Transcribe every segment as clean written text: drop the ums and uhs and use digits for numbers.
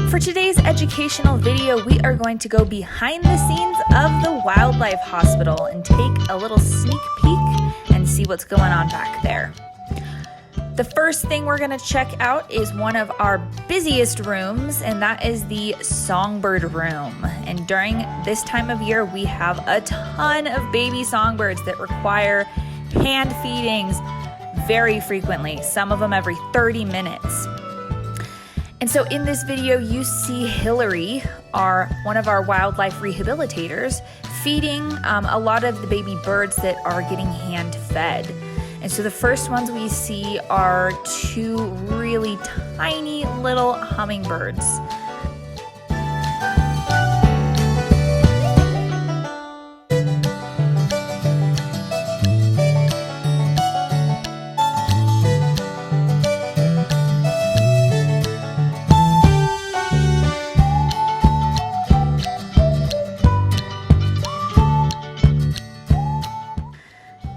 For today's educational video, we are going to go behind the scenes of the Wildlife Hospital and take a little sneak peek and see what's going on back there. The first thing we're going to check out is one of our busiest rooms, and that is the songbird room. And during this time of year, we have a ton of baby songbirds that require hand feedings very frequently, some of them every 30 minutes. And so in this video, you see Hillary, one of our wildlife rehabilitators, feeding a lot of the baby birds that are getting hand fed. And so the first ones we see are two really tiny little hummingbirds.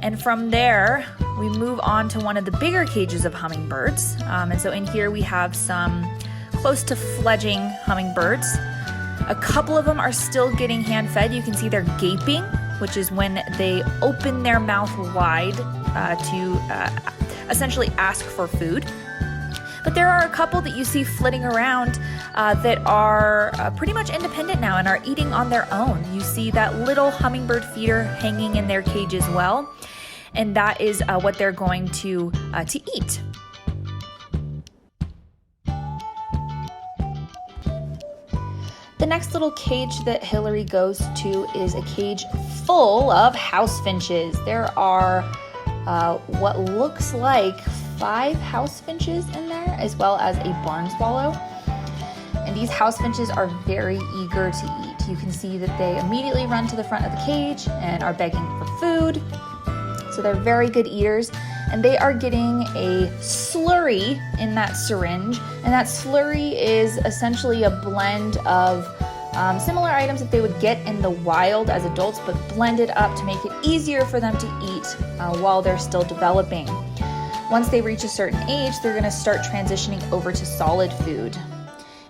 And from there, we move on to one of the bigger cages of hummingbirds. And so in here we have some close to fledgling hummingbirds. A couple of them are still getting hand fed. You can see they're gaping, which is when they open their mouth wide to essentially ask for food. But there are a couple that you see flitting around that are pretty much independent now and are eating on their own. You see that little hummingbird feeder hanging in their cage as well. And that is what they're going to eat. The next little cage that Hillary goes to is a cage full of house finches. There are what looks like 5 house finches in there, as well as a barn swallow. And these house finches are very eager to eat. You can see that they immediately run to the front of the cage and are begging for food. So they're very good eaters, and they are getting a slurry in that syringe, and that slurry is essentially a blend of similar items that they would get in the wild as adults, but blended up to make it easier for them to eat while they're still developing. Once they reach a certain age, they're going to start transitioning over to solid food.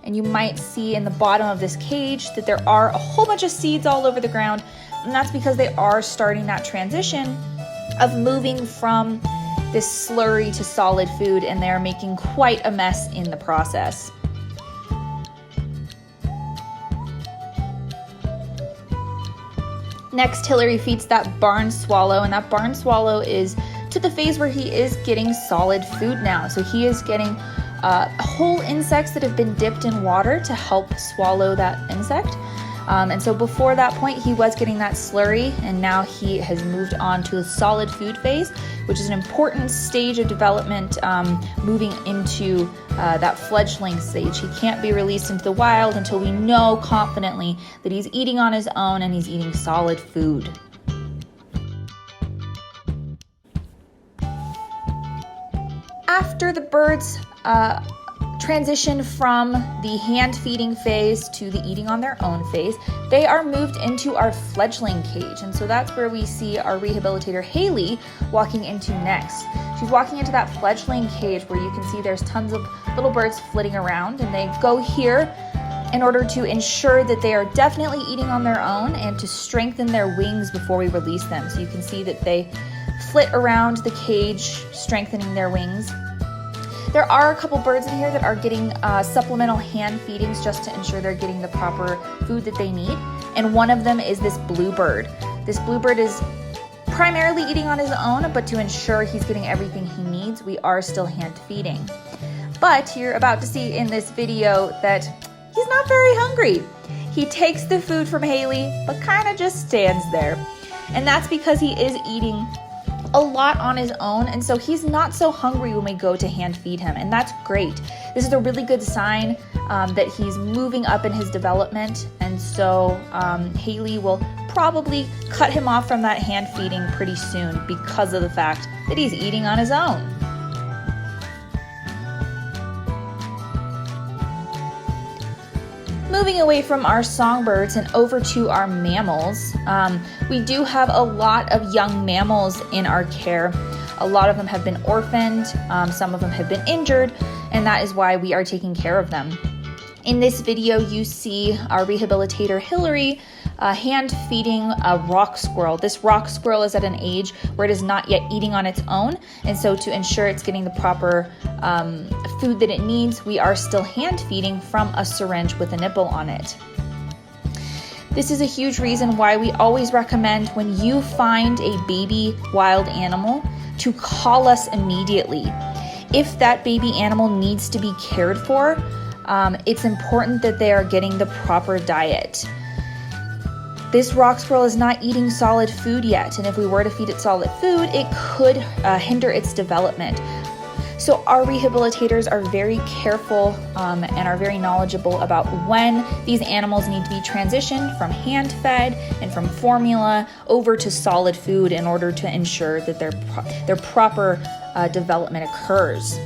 And you might see in the bottom of this cage that there are a whole bunch of seeds all over the ground, and that's because they are starting that transition of moving from this slurry to solid food, and they're making quite a mess in the process. Next, Hillary feeds that barn swallow, and that barn swallow is to the phase where he is getting solid food now. So he is getting whole insects that have been dipped in water to help swallow that insect. And so before that point, he was getting that slurry, and now he has moved on to the solid food phase, which is an important stage of development, moving into that fledgling stage. He can't be released into the wild until we know confidently that he's eating on his own and he's eating solid food. After the birds transition from the hand feeding phase to the eating on their own phase, they are moved into our fledgling cage. And so that's where we see our rehabilitator Haley walking into next. She's walking into that fledgling cage where you can see there's tons of little birds flitting around, and they go here in order to ensure that they are definitely eating on their own and to strengthen their wings before we release them. So you can see that they flit around the cage, strengthening their wings. There are a couple birds in here that are getting supplemental hand feedings just to ensure they're getting the proper food that they need. And one of them is this bluebird. This bluebird is primarily eating on his own, but to ensure he's getting everything he needs, we are still hand feeding. But you're about to see in this video that he's not very hungry. He takes the food from Haley, but kind of just stands there. And that's because he is eating a lot on his own, and so he's not so hungry when we go to hand feed him, and that's great. This is a really good sign that he's moving up in his development, and so Haley will probably cut him off from that hand feeding pretty soon because of the fact that he's eating on his own. Moving away from our songbirds and over to our mammals, we do have a lot of young mammals in our care. A lot of them have been orphaned, some of them have been injured, and that is why we are taking care of them. In this video, you see our rehabilitator Hillary hand feeding a rock squirrel. This rock squirrel is at an age where it is not yet eating on its own, and so to ensure it's getting the proper food that it needs, we are still hand feeding from a syringe with a nipple on it. This is a huge reason why we always recommend when you find a baby wild animal to call us immediately. If that baby animal needs to be cared for, it's important that they are getting the proper diet. This rock squirrel is not eating solid food yet, and if we were to feed it solid food, it could hinder its development. So our rehabilitators are very careful and are very knowledgeable about when these animals need to be transitioned from hand-fed and from formula over to solid food in order to ensure that their proper development occurs.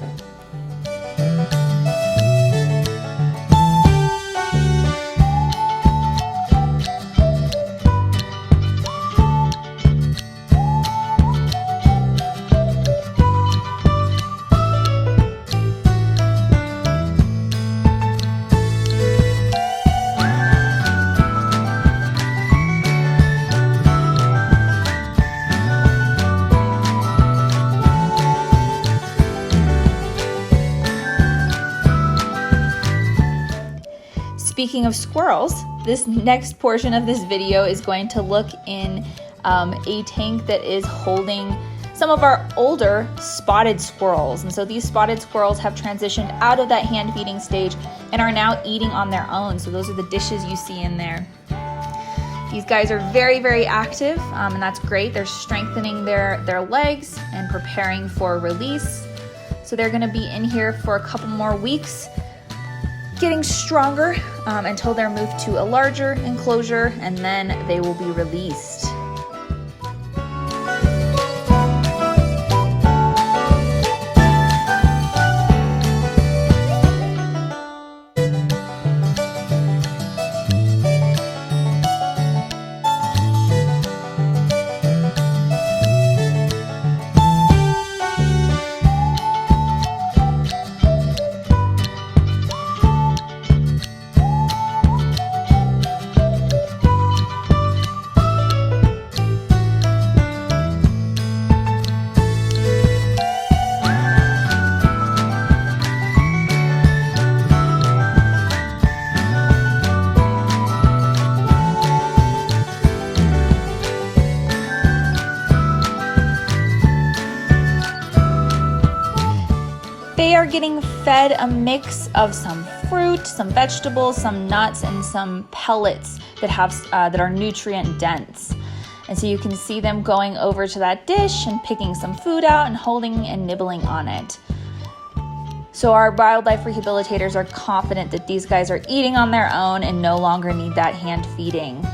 Speaking of squirrels, this next portion of this video is going to look in a tank that is holding some of our older spotted squirrels. And so these spotted squirrels have transitioned out of that hand feeding stage and are now eating on their own. So those are the dishes you see in there. These guys are very, very active, and that's great. They're strengthening their legs and preparing for release. So they're gonna be in here for a couple more weeks, getting stronger until they're moved to a larger enclosure, and then they will be released. They are getting fed a mix of some fruit, some vegetables, some nuts, and some pellets that are nutrient dense. And so you can see them going over to that dish and picking some food out and holding and nibbling on it. So our wildlife rehabilitators are confident that these guys are eating on their own and no longer need that hand feeding.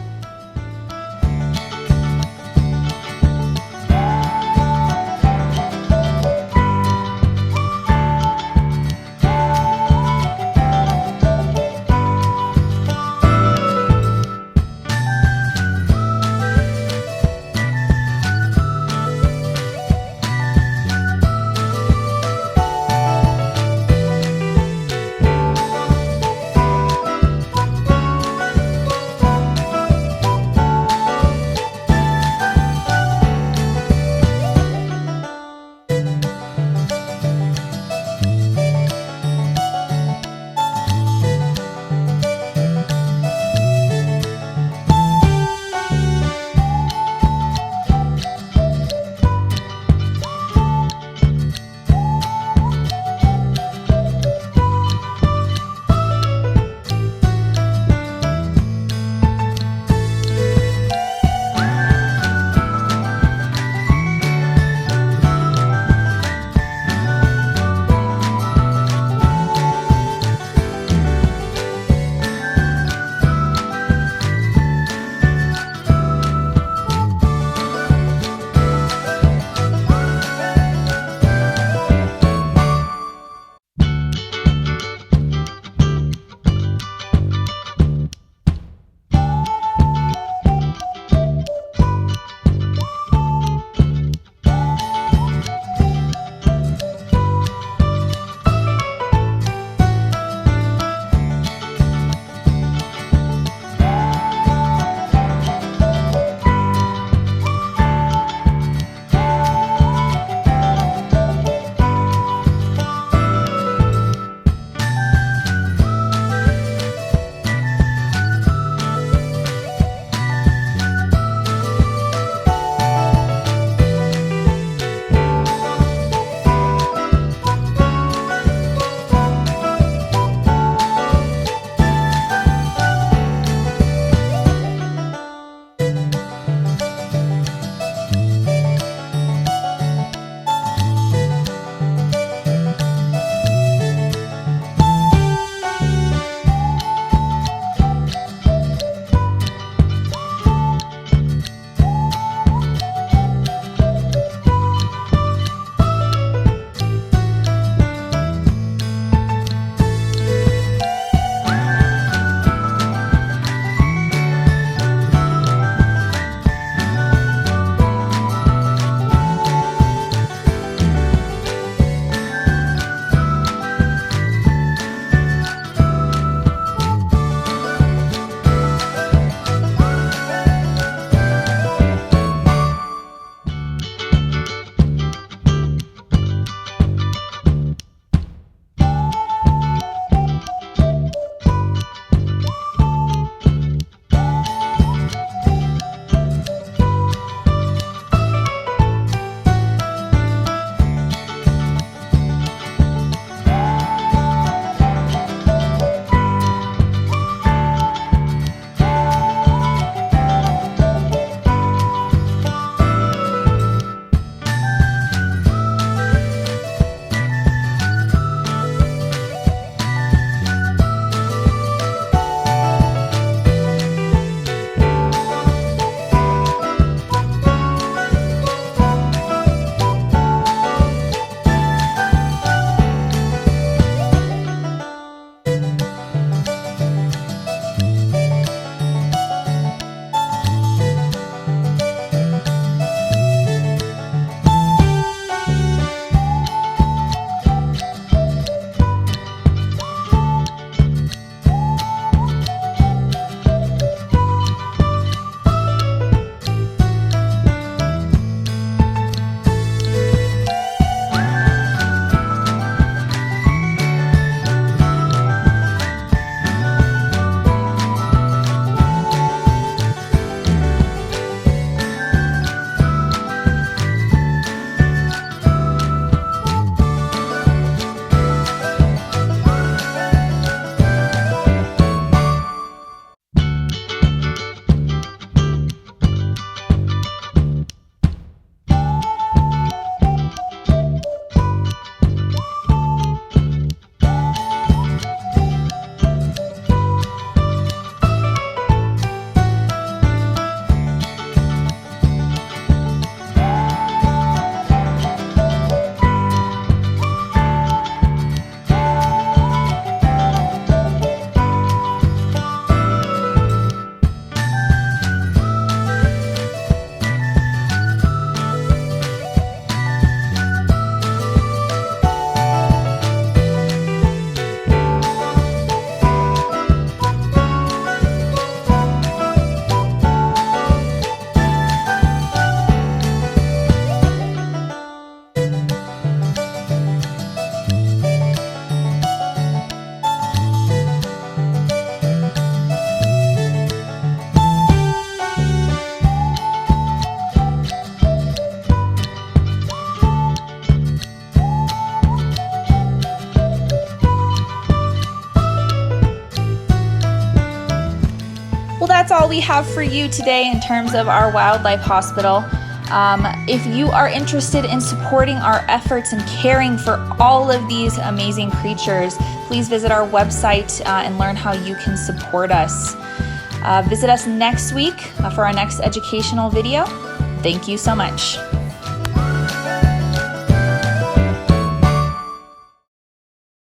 that's all we have for you today in terms of our wildlife hospital. If you are interested in supporting our efforts and caring for all of these amazing creatures, please visit our website and learn how you can support us. Visit us next week for our next educational video. Thank you so much.